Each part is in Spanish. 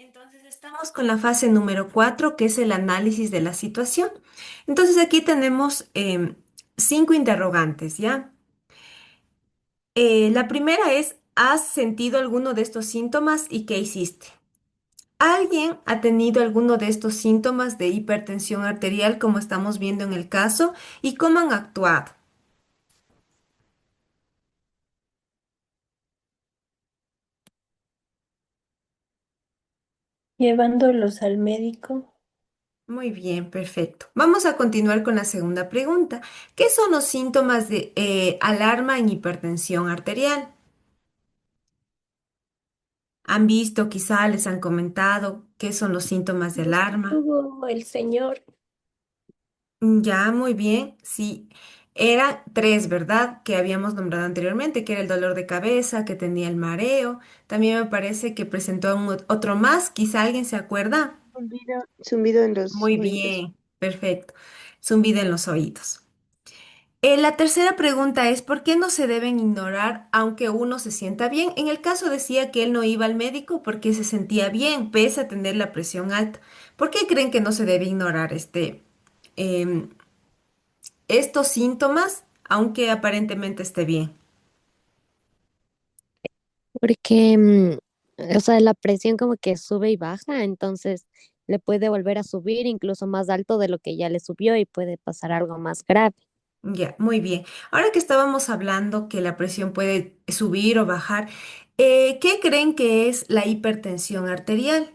Entonces estamos con la fase número 4, que es el análisis de la situación. Entonces aquí tenemos cinco interrogantes, ¿ya? La primera es, ¿has sentido alguno de estos síntomas y qué hiciste? ¿Alguien ha tenido alguno de estos síntomas de hipertensión arterial, como estamos viendo en el caso, y cómo han actuado? Llevándolos al médico, Muy bien, perfecto. Vamos a continuar con la segunda pregunta. ¿Qué son los síntomas de alarma en hipertensión arterial? ¿Han visto, quizá les han comentado qué son los síntomas de los que alarma? tuvo el señor, Ya, muy bien. Sí, eran tres, ¿verdad? Que habíamos nombrado anteriormente, que era el dolor de cabeza, que tenía el mareo. También me parece que presentó otro más, quizá alguien se acuerda. zumbido en los Muy oídos. bien, perfecto. Zumbido en los oídos. La tercera pregunta es, ¿por qué no se deben ignorar aunque uno se sienta bien? En el caso decía que él no iba al médico porque se sentía bien, pese a tener la presión alta. ¿Por qué creen que no se debe ignorar em, estos síntomas, aunque aparentemente esté bien? Porque, o sea, la presión como que sube y baja, entonces le puede volver a subir incluso más alto de lo que ya le subió y puede pasar algo más grave. Ya, muy bien. Ahora que estábamos hablando que la presión puede subir o bajar, ¿qué creen que es la hipertensión arterial?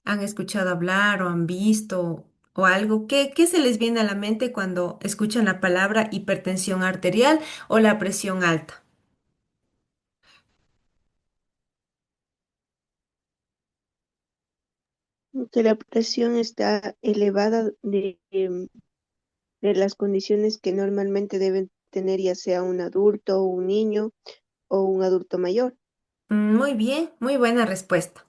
¿Han escuchado hablar o han visto o algo? ¿Qué se les viene a la mente cuando escuchan la palabra hipertensión arterial o la presión alta? Que la presión está elevada de las condiciones que normalmente deben tener ya sea un adulto, un niño o un adulto mayor. Muy bien, muy buena respuesta.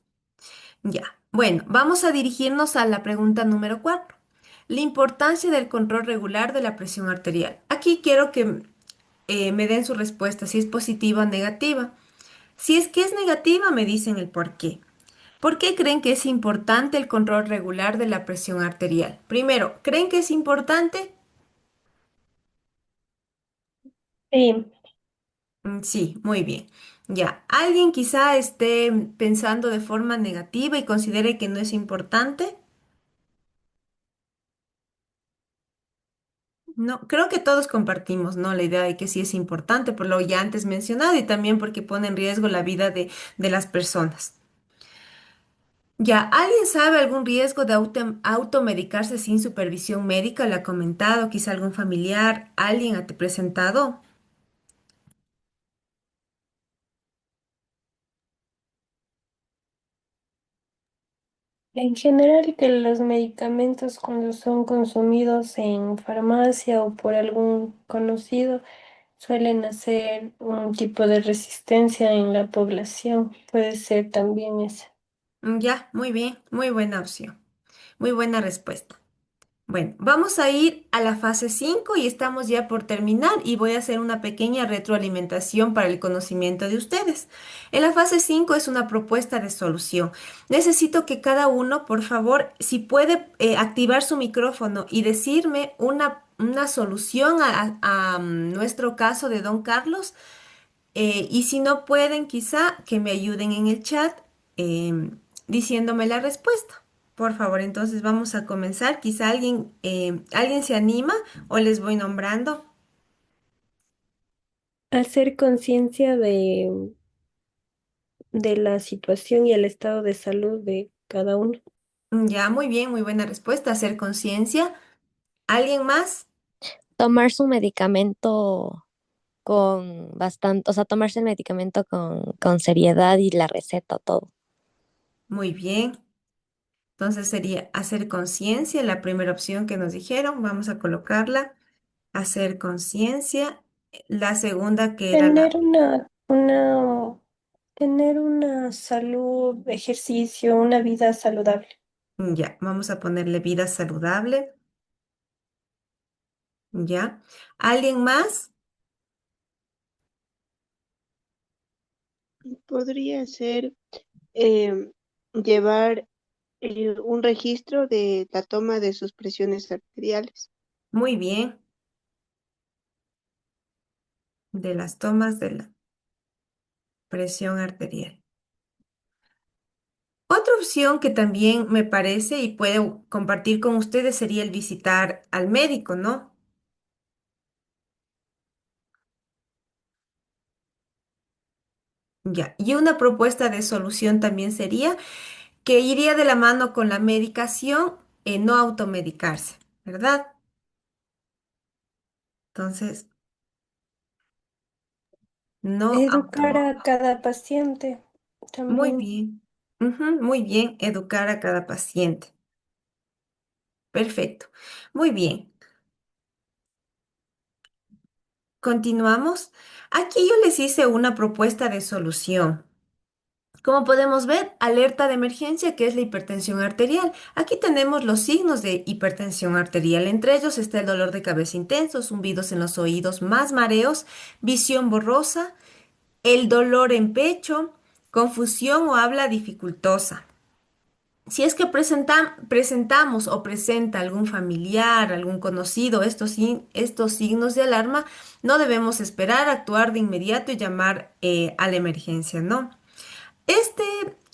Ya. Bueno, vamos a dirigirnos a la pregunta número 4. La importancia del control regular de la presión arterial. Aquí quiero que me den su respuesta, si es positiva o negativa. Si es que es negativa, me dicen el por qué. ¿Por qué creen que es importante el control regular de la presión arterial? Primero, ¿creen que es importante? Sí, Sí, muy bien. Ya, ¿alguien quizá esté pensando de forma negativa y considere que no es importante? No, creo que todos compartimos, ¿no? La idea de que sí es importante, por lo ya antes mencionado y también porque pone en riesgo la vida de las personas. Ya, ¿alguien sabe algún riesgo de automedicarse sin supervisión médica? ¿Le ha comentado? Quizá algún familiar, alguien ha te presentado. en general que los medicamentos cuando son consumidos en farmacia o por algún conocido suelen hacer un tipo de resistencia en la población. Puede ser también ese. Ya, muy bien, muy buena opción, muy buena respuesta. Bueno, vamos a ir a la fase 5 y estamos ya por terminar y voy a hacer una pequeña retroalimentación para el conocimiento de ustedes. En la fase 5 es una propuesta de solución. Necesito que cada uno, por favor, si puede activar su micrófono y decirme una solución a nuestro caso de Don Carlos, y si no pueden, quizá que me ayuden en el chat diciéndome la respuesta. Por favor, entonces vamos a comenzar. Quizá alguien se anima o les voy nombrando. Hacer conciencia de la situación y el estado de salud de cada uno. Ya, muy bien, muy buena respuesta. Hacer conciencia. ¿Alguien más? Tomar su medicamento con bastante, o sea, tomarse el medicamento con seriedad y la receta, todo. Muy bien. Entonces sería hacer conciencia, la primera opción que nos dijeron. Vamos a colocarla. Hacer conciencia. La segunda que era Tener tener una salud, ejercicio, una vida saludable. ya, vamos a ponerle vida saludable. ¿Ya? ¿Alguien más? Podría ser. em, llevar un registro de la toma de sus presiones arteriales. Muy bien, de las tomas de la presión arterial. Otra opción que también me parece y puedo compartir con ustedes sería el visitar al médico, ¿no? Ya, y una propuesta de solución también sería que iría de la mano con la medicación, no automedicarse, ¿verdad? Entonces, no Educar auto. a cada paciente Muy también. bien. Ujú, muy bien, educar a cada paciente. Perfecto. Muy bien. Continuamos. Aquí yo les hice una propuesta de solución. Como podemos ver, alerta de emergencia, que es la hipertensión arterial. Aquí tenemos los signos de hipertensión arterial. Entre ellos está el dolor de cabeza intenso, zumbidos en los oídos, más mareos, visión borrosa, el dolor en pecho, confusión o habla dificultosa. Si es que presentamos o presenta algún familiar, algún conocido estos signos de alarma, no debemos esperar, actuar de inmediato y llamar a la emergencia, ¿no? Este,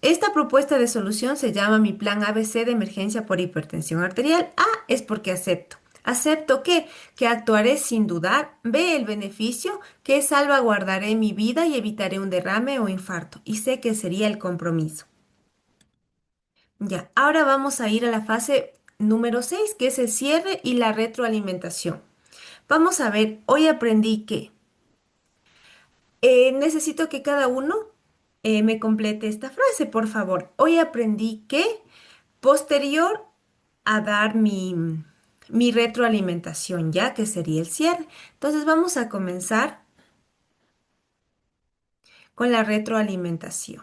esta propuesta de solución se llama mi plan ABC de emergencia por hipertensión arterial. A es porque acepto. Acepto que actuaré sin dudar. B, el beneficio, que salvaguardaré mi vida y evitaré un derrame o infarto. Y sé que sería el compromiso. Ya, ahora vamos a ir a la fase número 6, que es el cierre y la retroalimentación. Vamos a ver, hoy aprendí que necesito que cada uno me complete esta frase, por favor. Hoy aprendí que posterior a dar mi retroalimentación, ya que sería el cierre. Entonces vamos a comenzar con la retroalimentación.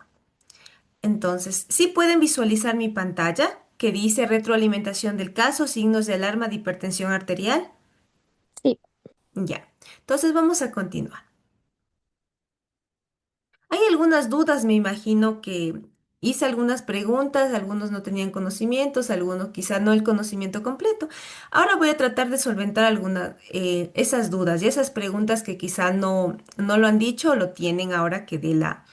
Entonces, ¿sí pueden visualizar mi pantalla que dice retroalimentación del caso, signos de alarma de hipertensión arterial? Sí, Ya. Entonces vamos a continuar. Hay algunas dudas, me imagino que hice algunas preguntas, algunos no tenían conocimientos, algunos quizá no el conocimiento completo. Ahora voy a tratar de solventar algunas esas dudas y esas preguntas que quizá no lo han dicho o lo tienen ahora que dé la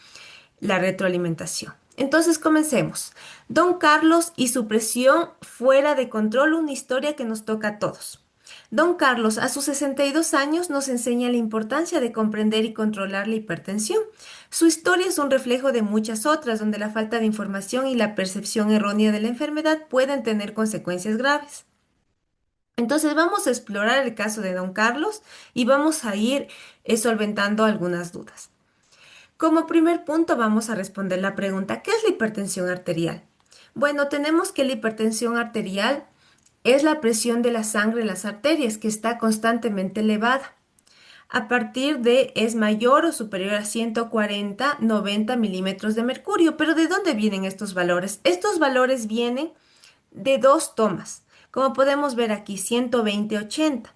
retroalimentación. Entonces comencemos. Don Carlos y su presión fuera de control, una historia que nos toca a todos. Don Carlos, a sus 62 años, nos enseña la importancia de comprender y controlar la hipertensión. Su historia es un reflejo de muchas otras, donde la falta de información y la percepción errónea de la enfermedad pueden tener consecuencias graves. Entonces vamos a explorar el caso de Don Carlos y vamos a ir solventando algunas dudas. Como primer punto vamos a responder la pregunta, ¿qué es la hipertensión arterial? Bueno, tenemos que la hipertensión arterial es la presión de la sangre en las arterias que está constantemente elevada. A partir de es mayor o superior a 140, 90 milímetros de mercurio. Pero ¿de dónde vienen estos valores? Estos valores vienen de dos tomas. Como podemos ver aquí, 120, 80.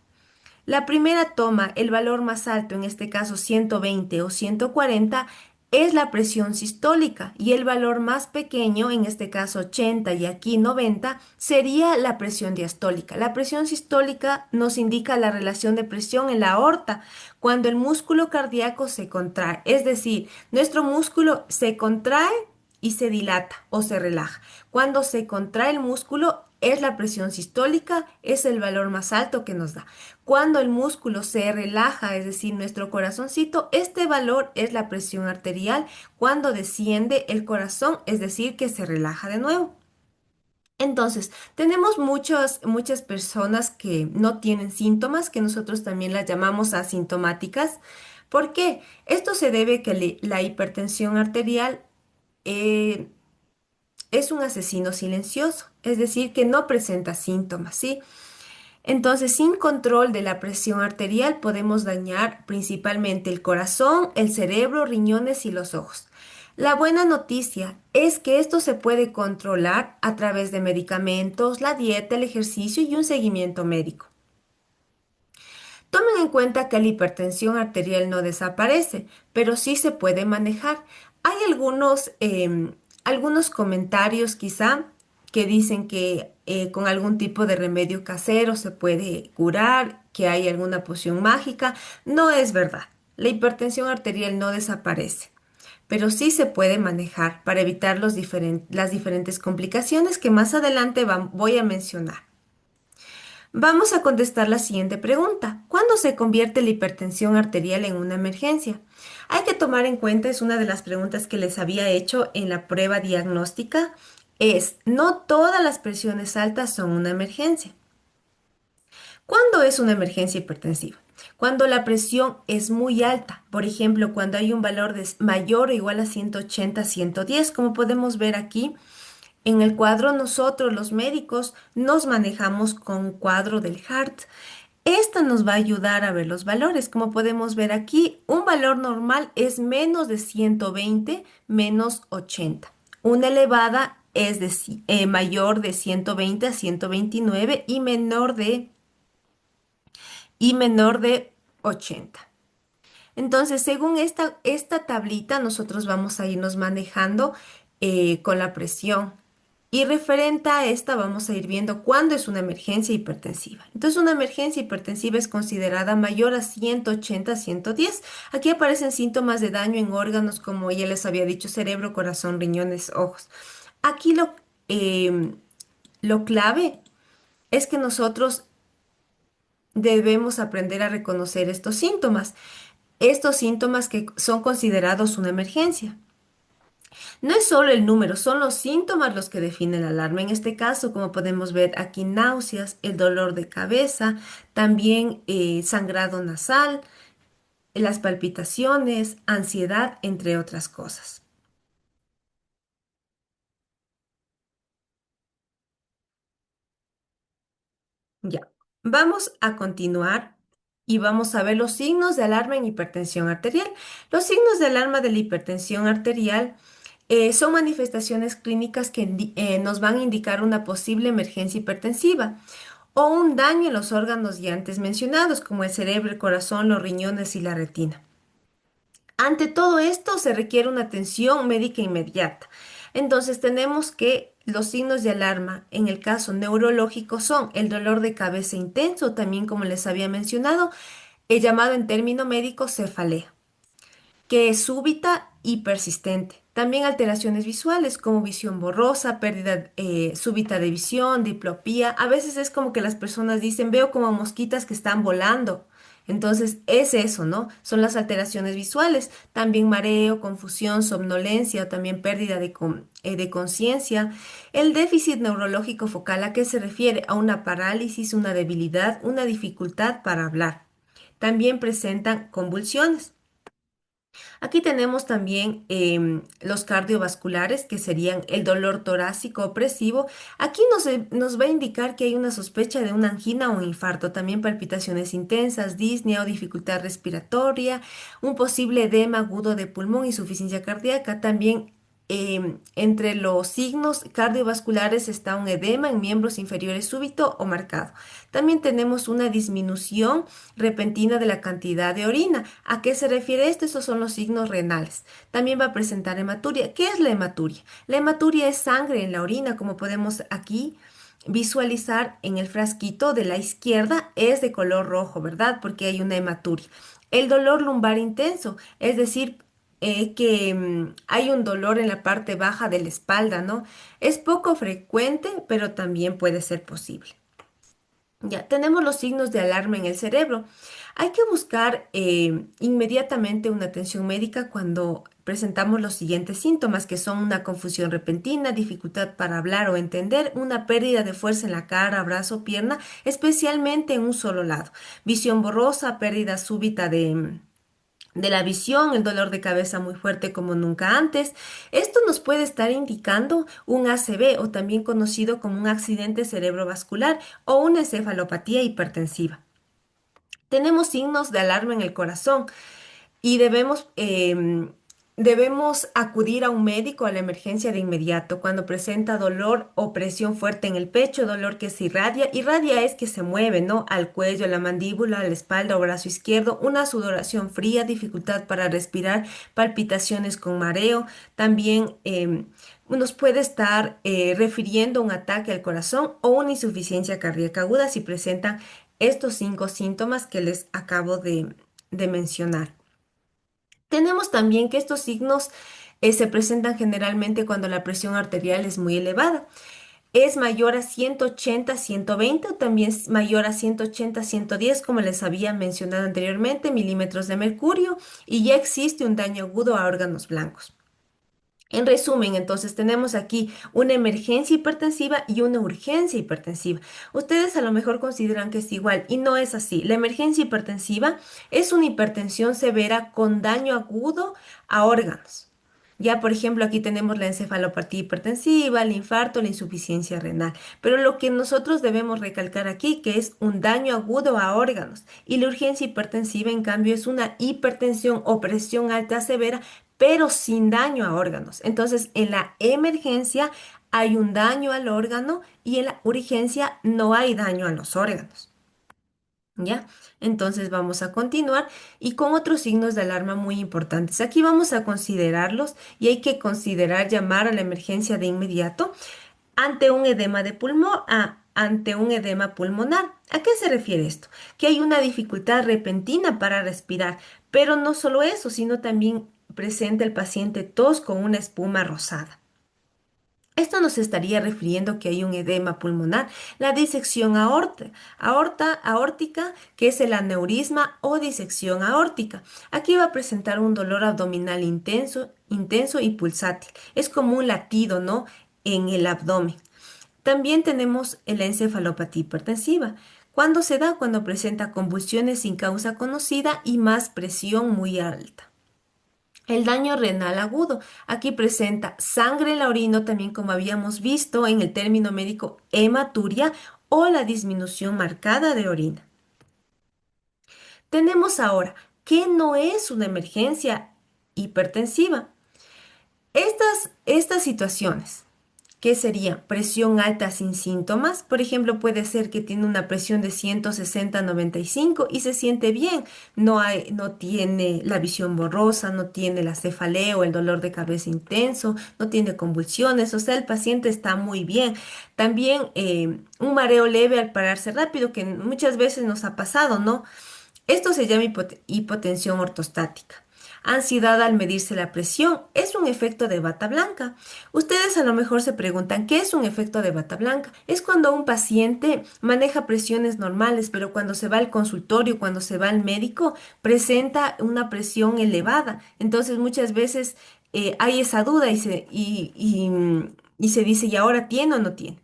La primera toma, el valor más alto, en este caso 120 o 140, es la presión sistólica y el valor más pequeño, en este caso 80 y aquí 90, sería la presión diastólica. La presión sistólica nos indica la relación de presión en la aorta cuando el músculo cardíaco se contrae, es decir, nuestro músculo se contrae y se dilata o se relaja. Cuando se contrae el músculo es la presión sistólica, es el valor más alto que nos da. Cuando el músculo se relaja, es decir, nuestro corazoncito, este valor es la presión arterial. Cuando desciende el corazón, es decir, que se relaja de nuevo. Entonces, tenemos muchas personas que no tienen síntomas, que nosotros también las llamamos asintomáticas. ¿Por qué? Esto se debe a que la hipertensión arterial eh, es un asesino silencioso, es decir, que no presenta síntomas, ¿sí? Entonces, sin control de la presión arterial podemos dañar principalmente el corazón, el cerebro, riñones y los ojos. La buena noticia es que esto se puede controlar a través de medicamentos, la dieta, el ejercicio y un seguimiento médico. Tomen en cuenta que la hipertensión arterial no desaparece, pero sí se puede manejar. Hay algunos comentarios quizá que dicen que con algún tipo de remedio casero se puede curar, que hay alguna poción mágica. No es verdad. La hipertensión arterial no desaparece, pero sí se puede manejar para evitar las diferentes complicaciones que más adelante voy a mencionar. Vamos a contestar la siguiente pregunta. ¿Cuándo se convierte la hipertensión arterial en una emergencia? Hay que tomar en cuenta, es una de las preguntas que les había hecho en la prueba diagnóstica, no todas las presiones altas son una emergencia. ¿Cuándo es una emergencia hipertensiva? Cuando la presión es muy alta, por ejemplo, cuando hay un valor mayor o igual a 180, 110, como podemos ver aquí. En el cuadro nosotros los médicos nos manejamos con un cuadro del HART. Esta nos va a ayudar a ver los valores. Como podemos ver aquí, un valor normal es menos de 120 menos 80. Una elevada es mayor de 120 a 129 y menor de 80. Entonces, según esta tablita, nosotros vamos a irnos manejando con la presión. Y referente a esta, vamos a ir viendo cuándo es una emergencia hipertensiva. Entonces, una emergencia hipertensiva es considerada mayor a 180, 110. Aquí aparecen síntomas de daño en órganos, como ya les había dicho, cerebro, corazón, riñones, ojos. Aquí lo clave es que nosotros debemos aprender a reconocer estos síntomas que son considerados una emergencia. No es solo el número, son los síntomas los que definen la alarma. En este caso, como podemos ver aquí, náuseas, el dolor de cabeza, también sangrado nasal, las palpitaciones, ansiedad, entre otras cosas. Ya, vamos a continuar y vamos a ver los signos de alarma en hipertensión arterial. Los signos de alarma de la hipertensión arterial son manifestaciones clínicas que nos van a indicar una posible emergencia hipertensiva o un daño en los órganos ya antes mencionados, como el cerebro, el corazón, los riñones y la retina. Ante todo esto se requiere una atención médica inmediata. Entonces tenemos que los signos de alarma en el caso neurológico son el dolor de cabeza intenso, también como les había mencionado, el llamado en término médico cefalea, que es súbita y persistente. También alteraciones visuales como visión borrosa, pérdida súbita de visión, diplopía. A veces es como que las personas dicen, veo como mosquitas que están volando. Entonces es eso, ¿no? Son las alteraciones visuales. También mareo, confusión, somnolencia o también pérdida de conciencia. El déficit neurológico focal, ¿a qué se refiere? A una parálisis, una debilidad, una dificultad para hablar. También presentan convulsiones. Aquí tenemos también los cardiovasculares, que serían el dolor torácico opresivo. Aquí nos va a indicar que hay una sospecha de una angina o un infarto. También palpitaciones intensas, disnea o dificultad respiratoria, un posible edema agudo de pulmón, insuficiencia cardíaca. También entre los signos cardiovasculares está un edema en miembros inferiores súbito o marcado. También tenemos una disminución repentina de la cantidad de orina. ¿A qué se refiere esto? Estos son los signos renales. También va a presentar hematuria. ¿Qué es la hematuria? La hematuria es sangre en la orina, como podemos aquí visualizar en el frasquito de la izquierda, es de color rojo, ¿verdad? Porque hay una hematuria. El dolor lumbar intenso, es decir, que hay un dolor en la parte baja de la espalda, ¿no? Es poco frecuente, pero también puede ser posible. Ya, tenemos los signos de alarma en el cerebro. Hay que buscar inmediatamente una atención médica cuando presentamos los siguientes síntomas, que son una confusión repentina, dificultad para hablar o entender, una pérdida de fuerza en la cara, brazo, pierna, especialmente en un solo lado, visión borrosa, pérdida súbita de la visión, el dolor de cabeza muy fuerte como nunca antes. Esto nos puede estar indicando un ACV o también conocido como un accidente cerebrovascular o una encefalopatía hipertensiva. Tenemos signos de alarma en el corazón y debemos acudir a un médico a la emergencia de inmediato cuando presenta dolor o presión fuerte en el pecho, dolor que se irradia. Irradia es que se mueve, ¿no? Al cuello, a la mandíbula, a la espalda o brazo izquierdo, una sudoración fría, dificultad para respirar, palpitaciones con mareo, también nos puede estar refiriendo a un ataque al corazón o una insuficiencia cardíaca aguda si presentan estos 5 síntomas que les acabo de mencionar. Tenemos también que estos signos se presentan generalmente cuando la presión arterial es muy elevada. Es mayor a 180, 120 o también es mayor a 180, 110, como les había mencionado anteriormente, milímetros de mercurio, y ya existe un daño agudo a órganos blancos. En resumen, entonces tenemos aquí una emergencia hipertensiva y una urgencia hipertensiva. Ustedes a lo mejor consideran que es igual y no es así. La emergencia hipertensiva es una hipertensión severa con daño agudo a órganos. Ya, por ejemplo, aquí tenemos la encefalopatía hipertensiva, el infarto, la insuficiencia renal. Pero lo que nosotros debemos recalcar aquí, que es un daño agudo a órganos. Y la urgencia hipertensiva, en cambio, es una hipertensión o presión alta severa pero sin daño a órganos. Entonces, en la emergencia hay un daño al órgano y en la urgencia no hay daño a los órganos. ¿Ya? Entonces vamos a continuar y con otros signos de alarma muy importantes. Aquí vamos a considerarlos y hay que considerar llamar a la emergencia de inmediato ante un edema de pulmón, ante un edema pulmonar. ¿A qué se refiere esto? Que hay una dificultad repentina para respirar, pero no solo eso, sino también presenta el paciente tos con una espuma rosada. Esto nos estaría refiriendo que hay un edema pulmonar, la disección aórtica, que es el aneurisma o disección aórtica. Aquí va a presentar un dolor abdominal intenso y pulsátil. Es como un latido, ¿no? En el abdomen. También tenemos la encefalopatía hipertensiva. ¿Cuándo se da? Cuando presenta convulsiones sin causa conocida y más presión muy alta. El daño renal agudo. Aquí presenta sangre en la orina, también como habíamos visto en el término médico hematuria o la disminución marcada de orina. Tenemos ahora, ¿qué no es una emergencia hipertensiva? Estas situaciones, ¿qué sería? Presión alta sin síntomas. Por ejemplo, puede ser que tiene una presión de 160/95 y se siente bien. No tiene la visión borrosa, no tiene la cefalea o el dolor de cabeza intenso, no tiene convulsiones. O sea, el paciente está muy bien. También un mareo leve al pararse rápido, que muchas veces nos ha pasado, ¿no? Esto se llama hipotensión ortostática. Ansiedad al medirse la presión es un efecto de bata blanca. Ustedes a lo mejor se preguntan, ¿qué es un efecto de bata blanca? Es cuando un paciente maneja presiones normales, pero cuando se va al consultorio, cuando se va al médico, presenta una presión elevada. Entonces muchas veces hay esa duda y se dice, ¿y ahora tiene o no tiene?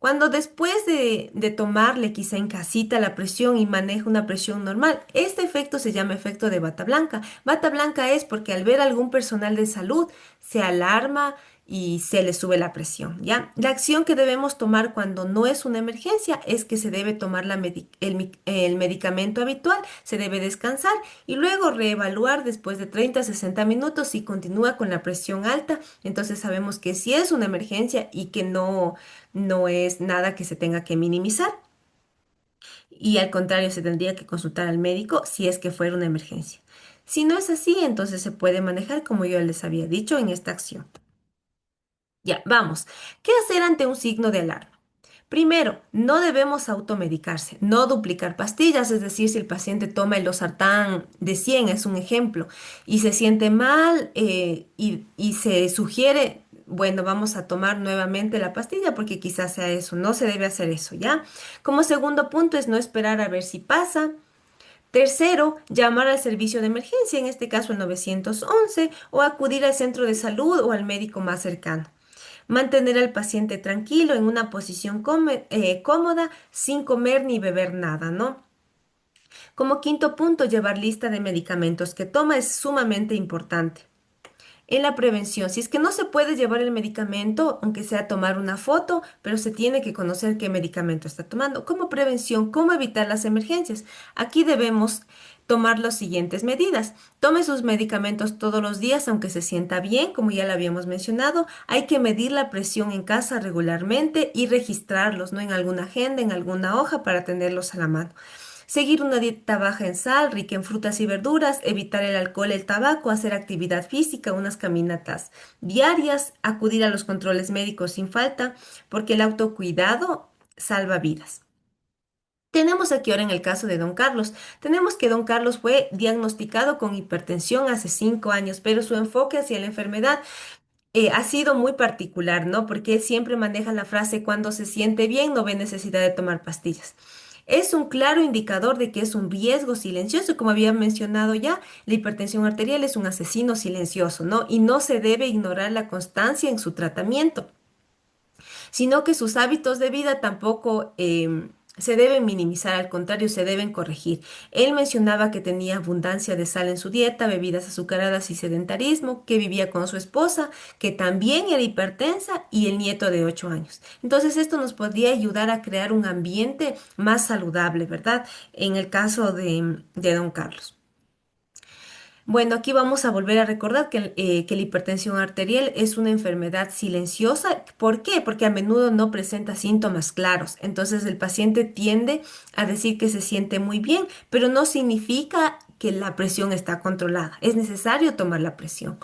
Cuando después de tomarle quizá en casita la presión y maneja una presión normal, este efecto se llama efecto de bata blanca. Bata blanca es porque al ver algún personal de salud se alarma y se le sube la presión, ¿ya? La acción que debemos tomar cuando no es una emergencia es que se debe tomar el medicamento habitual, se debe descansar y luego reevaluar después de 30 a 60 minutos si continúa con la presión alta. Entonces sabemos que sí es una emergencia y que no es nada que se tenga que minimizar. Y al contrario, se tendría que consultar al médico si es que fuera una emergencia. Si no es así, entonces se puede manejar como yo les había dicho en esta acción. Ya, vamos. ¿Qué hacer ante un signo de alarma? Primero, no debemos automedicarse, no duplicar pastillas, es decir, si el paciente toma el losartán de 100, es un ejemplo, y se siente mal y se sugiere, bueno, vamos a tomar nuevamente la pastilla porque quizás sea eso, no se debe hacer eso, ¿ya? Como segundo punto es no esperar a ver si pasa. Tercero, llamar al servicio de emergencia, en este caso el 911, o acudir al centro de salud o al médico más cercano. Mantener al paciente tranquilo en una posición cómoda, sin comer ni beber nada, ¿no? Como quinto punto, llevar lista de medicamentos que toma es sumamente importante. En la prevención, si es que no se puede llevar el medicamento, aunque sea tomar una foto, pero se tiene que conocer qué medicamento está tomando. Como prevención, ¿cómo evitar las emergencias? Aquí debemos tomar las siguientes medidas. Tome sus medicamentos todos los días, aunque se sienta bien, como ya lo habíamos mencionado. Hay que medir la presión en casa regularmente y registrarlos, ¿no? En alguna agenda, en alguna hoja para tenerlos a la mano. Seguir una dieta baja en sal, rica en frutas y verduras, evitar el alcohol, el tabaco, hacer actividad física, unas caminatas diarias, acudir a los controles médicos sin falta, porque el autocuidado salva vidas. Tenemos aquí ahora en el caso de don Carlos. Tenemos que don Carlos fue diagnosticado con hipertensión hace 5 años, pero su enfoque hacia la enfermedad ha sido muy particular, ¿no? Porque él siempre maneja la frase cuando se siente bien no ve necesidad de tomar pastillas. Es un claro indicador de que es un riesgo silencioso, como había mencionado ya, la hipertensión arterial es un asesino silencioso, ¿no? Y no se debe ignorar la constancia en su tratamiento, sino que sus hábitos de vida tampoco se deben minimizar, al contrario, se deben corregir. Él mencionaba que tenía abundancia de sal en su dieta, bebidas azucaradas y sedentarismo, que vivía con su esposa, que también era hipertensa y el nieto de 8 años. Entonces, esto nos podría ayudar a crear un ambiente más saludable, ¿verdad? En el caso de don Carlos. Bueno, aquí vamos a volver a recordar que la hipertensión arterial es una enfermedad silenciosa. ¿Por qué? Porque a menudo no presenta síntomas claros. Entonces el paciente tiende a decir que se siente muy bien, pero no significa que la presión está controlada. Es necesario tomar la presión.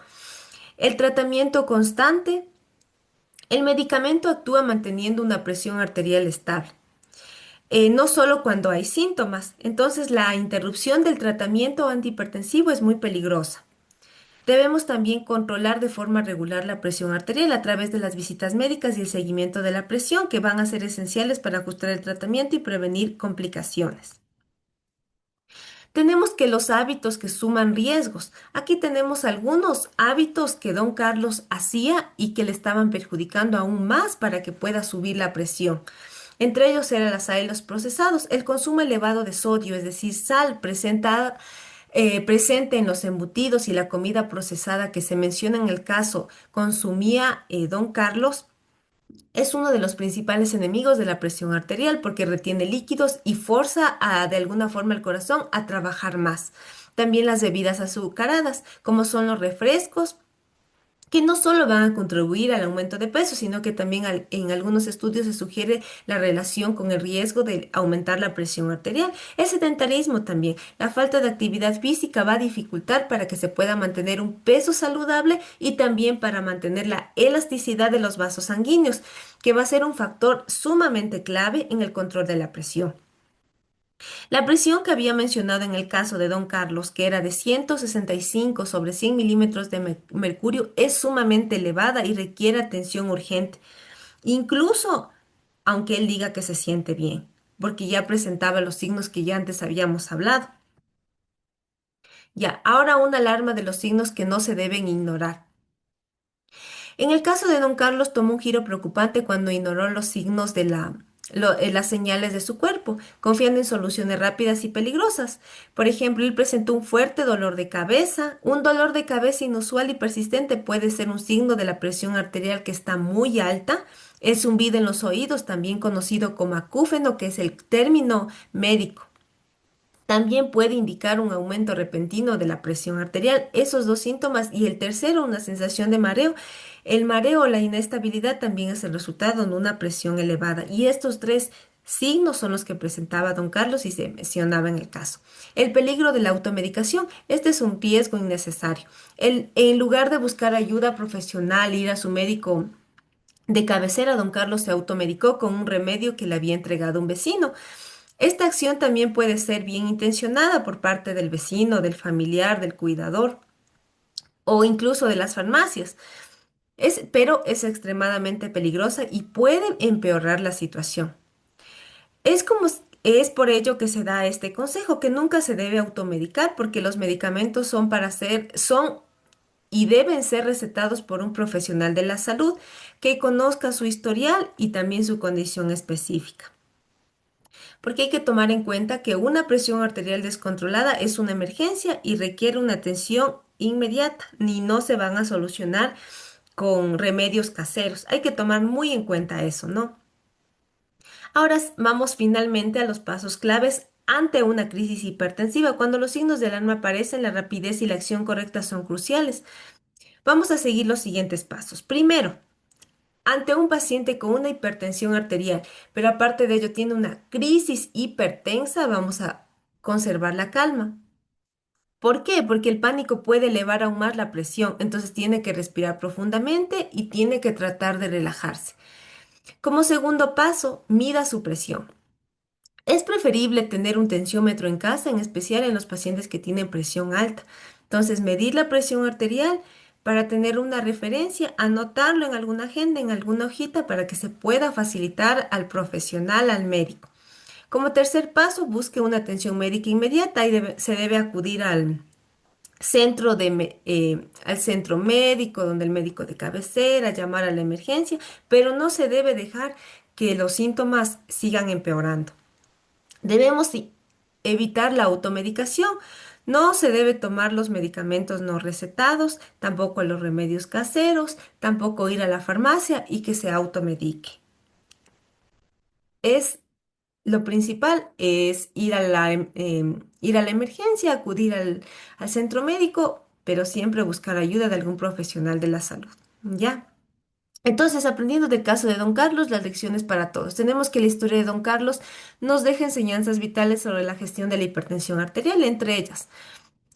El tratamiento constante. El medicamento actúa manteniendo una presión arterial estable. No solo cuando hay síntomas. Entonces la interrupción del tratamiento antihipertensivo es muy peligrosa. Debemos también controlar de forma regular la presión arterial a través de las visitas médicas y el seguimiento de la presión, que van a ser esenciales para ajustar el tratamiento y prevenir complicaciones. Tenemos que los hábitos que suman riesgos. Aquí tenemos algunos hábitos que don Carlos hacía y que le estaban perjudicando aún más para que pueda subir la presión. Entre ellos eran la sal y los procesados, el consumo elevado de sodio, es decir, sal presente en los embutidos y la comida procesada que se menciona en el caso consumía don Carlos, es uno de los principales enemigos de la presión arterial porque retiene líquidos y forza de alguna forma el corazón a trabajar más. También las bebidas azucaradas, como son los refrescos, que no solo van a contribuir al aumento de peso, sino que también en algunos estudios se sugiere la relación con el riesgo de aumentar la presión arterial. El sedentarismo también. La falta de actividad física va a dificultar para que se pueda mantener un peso saludable y también para mantener la elasticidad de los vasos sanguíneos, que va a ser un factor sumamente clave en el control de la presión. La presión que había mencionado en el caso de don Carlos, que era de 165 sobre 100 milímetros de mercurio, es sumamente elevada y requiere atención urgente, incluso aunque él diga que se siente bien, porque ya presentaba los signos que ya antes habíamos hablado. Ya, ahora una alarma de los signos que no se deben ignorar. En el caso de don Carlos tomó un giro preocupante cuando ignoró los signos de las señales de su cuerpo, confiando en soluciones rápidas y peligrosas. Por ejemplo, él presentó un fuerte dolor de cabeza. Un dolor de cabeza inusual y persistente puede ser un signo de la presión arterial que está muy alta. El zumbido en los oídos, también conocido como acúfeno, que es el término médico. También puede indicar un aumento repentino de la presión arterial. Esos dos síntomas. Y el tercero, una sensación de mareo. El mareo o la inestabilidad también es el resultado de una presión elevada. Y estos tres signos son los que presentaba don Carlos y se mencionaba en el caso. El peligro de la automedicación. Este es un riesgo innecesario. En lugar de buscar ayuda profesional, ir a su médico de cabecera, don Carlos se automedicó con un remedio que le había entregado un vecino. Esta acción también puede ser bien intencionada por parte del vecino, del familiar, del cuidador o incluso de las farmacias. Pero es extremadamente peligrosa y puede empeorar la situación. Es por ello que se da este consejo, que nunca se debe automedicar porque los medicamentos son y deben ser recetados por un profesional de la salud que conozca su historial y también su condición específica. Porque hay que tomar en cuenta que una presión arterial descontrolada es una emergencia y requiere una atención inmediata, ni no se van a solucionar con remedios caseros. Hay que tomar muy en cuenta eso, ¿no? Ahora vamos finalmente a los pasos claves ante una crisis hipertensiva. Cuando los signos del alarma aparecen, la rapidez y la acción correcta son cruciales. Vamos a seguir los siguientes pasos. Primero, ante un paciente con una hipertensión arterial, pero aparte de ello tiene una crisis hipertensa, vamos a conservar la calma. ¿Por qué? Porque el pánico puede elevar aún más la presión, entonces tiene que respirar profundamente y tiene que tratar de relajarse. Como segundo paso, mida su presión. Es preferible tener un tensiómetro en casa, en especial en los pacientes que tienen presión alta. Entonces, medir la presión arterial para tener una referencia, anotarlo en alguna agenda, en alguna hojita, para que se pueda facilitar al profesional, al médico. Como tercer paso, busque una atención médica inmediata y se debe acudir al centro médico, donde el médico de cabecera, llamar a la emergencia, pero no se debe dejar que los síntomas sigan empeorando. Debemos evitar la automedicación. No se debe tomar los medicamentos no recetados, tampoco los remedios caseros, tampoco ir a la farmacia y que se automedique. Es Lo principal es ir a la emergencia, acudir al centro médico, pero siempre buscar ayuda de algún profesional de la salud. ¿Ya? Entonces, aprendiendo del caso de Don Carlos, las lecciones para todos. Tenemos que la historia de Don Carlos nos deja enseñanzas vitales sobre la gestión de la hipertensión arterial, entre ellas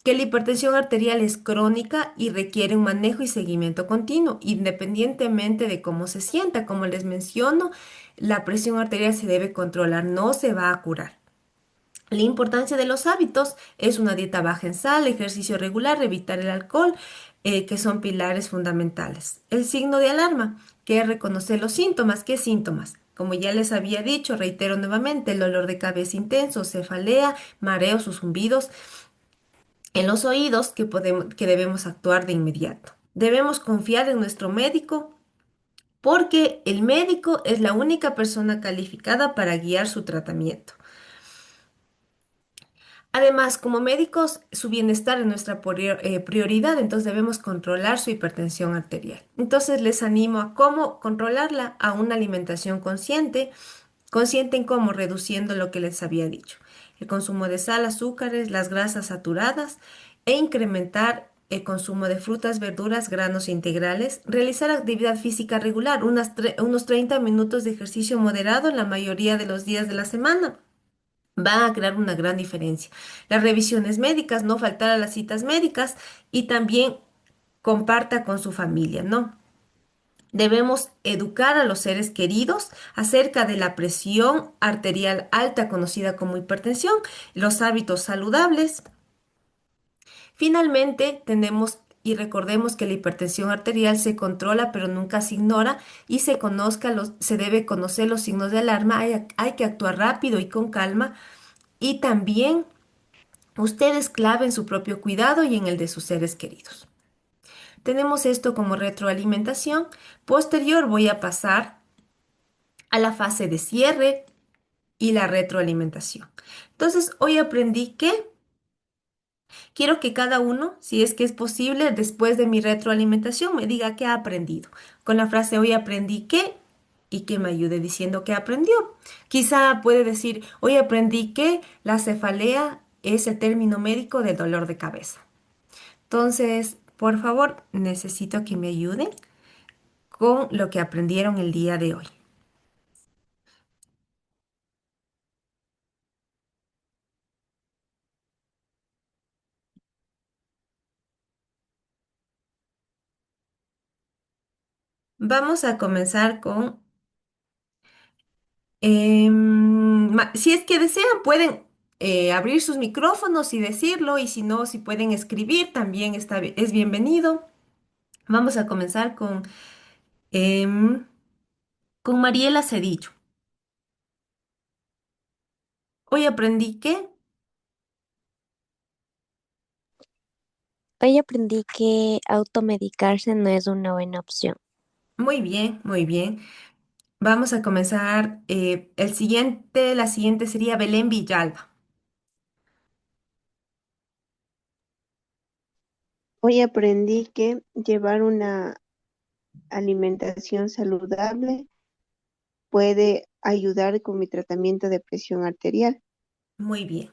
que la hipertensión arterial es crónica y requiere un manejo y seguimiento continuo, independientemente de cómo se sienta. Como les menciono, la presión arterial se debe controlar, no se va a curar. La importancia de los hábitos es una dieta baja en sal, ejercicio regular, evitar el alcohol, que son pilares fundamentales. El signo de alarma, que es reconocer los síntomas. ¿Qué síntomas? Como ya les había dicho, reitero nuevamente, el dolor de cabeza intenso, cefalea, mareos o zumbidos en los oídos que debemos actuar de inmediato. Debemos confiar en nuestro médico porque el médico es la única persona calificada para guiar su tratamiento. Además, como médicos, su bienestar es nuestra prioridad, entonces debemos controlar su hipertensión arterial. Entonces les animo a cómo controlarla, a una alimentación consciente. ¿Consciente en cómo? Reduciendo lo que les había dicho. El consumo de sal, azúcares, las grasas saturadas e incrementar el consumo de frutas, verduras, granos integrales. Realizar actividad física regular, unos 30 minutos de ejercicio moderado en la mayoría de los días de la semana. Van a crear una gran diferencia. Las revisiones médicas, no faltar a las citas médicas y también comparta con su familia, ¿no? Debemos educar a los seres queridos acerca de la presión arterial alta, conocida como hipertensión, los hábitos saludables. Finalmente, tenemos y recordemos que la hipertensión arterial se controla, pero nunca se ignora y se debe conocer los signos de alarma. Hay que actuar rápido y con calma y también ustedes claven su propio cuidado y en el de sus seres queridos. Tenemos esto como retroalimentación. Posterior voy a pasar a la fase de cierre y la retroalimentación. Entonces, hoy aprendí que quiero que cada uno, si es que es posible, después de mi retroalimentación, me diga qué ha aprendido. Con la frase hoy aprendí que y que me ayude diciendo qué aprendió. Quizá puede decir, hoy aprendí que la cefalea es el término médico del dolor de cabeza. Entonces, por favor, necesito que me ayuden con lo que aprendieron el día de hoy. Vamos a comenzar con, si es que desean, pueden abrir sus micrófonos y decirlo, y si no, si pueden escribir, también es bienvenido. Vamos a comenzar em, con Mariela Cedillo. Hoy aprendí que, Hoy aprendí que automedicarse no es una buena opción. muy bien, muy bien. Vamos a comenzar, la siguiente sería Belén Villalba. Hoy aprendí que llevar una alimentación saludable puede ayudar con mi tratamiento de presión arterial. Muy bien.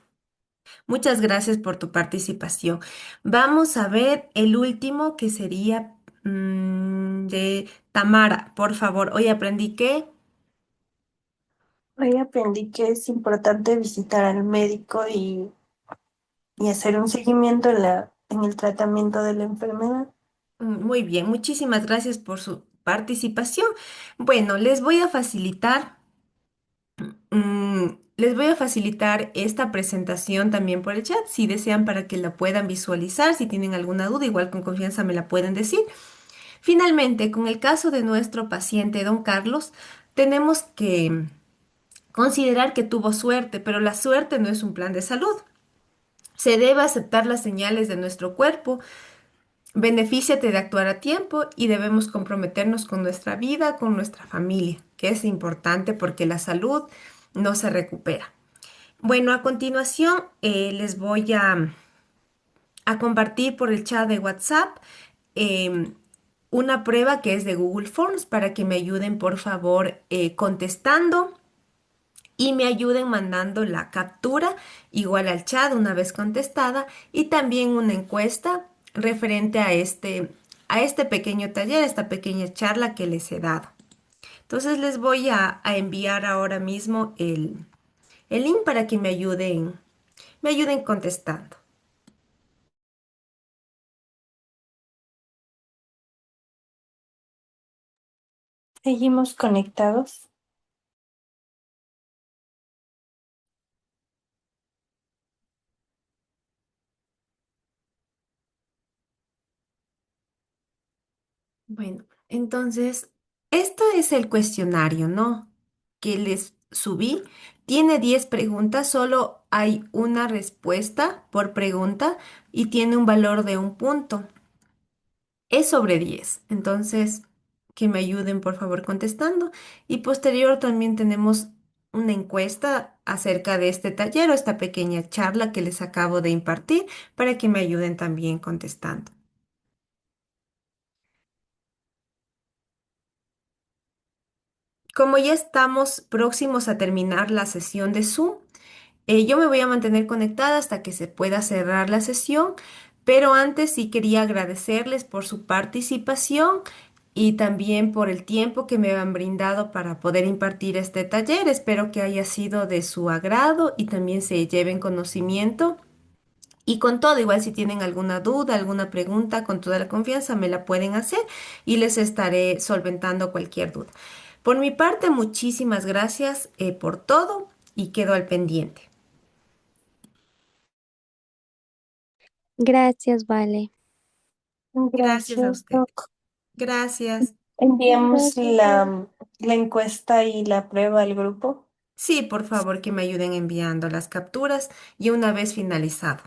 Muchas gracias por tu participación. Vamos a ver el último que sería de Tamara. Por favor, hoy aprendí que. Hoy aprendí que es importante visitar al médico y y hacer un seguimiento en el tratamiento de la enfermedad. Muy bien, muchísimas gracias por su participación. Bueno, les voy a facilitar esta presentación también por el chat, si desean para que la puedan visualizar, si tienen alguna duda, igual con confianza me la pueden decir. Finalmente, con el caso de nuestro paciente, don Carlos, tenemos que considerar que tuvo suerte, pero la suerte no es un plan de salud. Se debe aceptar las señales de nuestro cuerpo. Benefíciate de actuar a tiempo y debemos comprometernos con nuestra vida, con nuestra familia, que es importante porque la salud no se recupera. Bueno, a continuación les voy a compartir por el chat de WhatsApp em, una prueba que es de Google Forms para que me ayuden, por favor, contestando y me ayuden mandando la captura igual al chat una vez contestada y también una encuesta referente a este pequeño taller, a esta pequeña charla que les he dado. Entonces les voy a enviar ahora mismo el link para que me ayuden contestando. Seguimos conectados. Bueno, entonces, esto es el cuestionario, ¿no? Que les subí. Tiene 10 preguntas, solo hay una respuesta por pregunta y tiene un valor de 1 punto. Es sobre 10, entonces, que me ayuden por favor contestando. Y posterior también tenemos una encuesta acerca de este taller o esta pequeña charla que les acabo de impartir para que me ayuden también contestando. Como ya estamos próximos a terminar la sesión de Zoom, yo me voy a mantener conectada hasta que se pueda cerrar la sesión, pero antes sí quería agradecerles por su participación y también por el tiempo que me han brindado para poder impartir este taller. Espero que haya sido de su agrado y también se lleven conocimiento. Y con todo, igual si tienen alguna duda, alguna pregunta, con toda la confianza me la pueden hacer y les estaré solventando cualquier duda. Por mi parte, muchísimas gracias por todo y quedo al pendiente. Gracias, Vale. Gracias a Gracias, usted. Doc. Gracias. Enviamos Gracias. la encuesta y la prueba al grupo. Sí, por favor, que me ayuden enviando las capturas y una vez finalizado.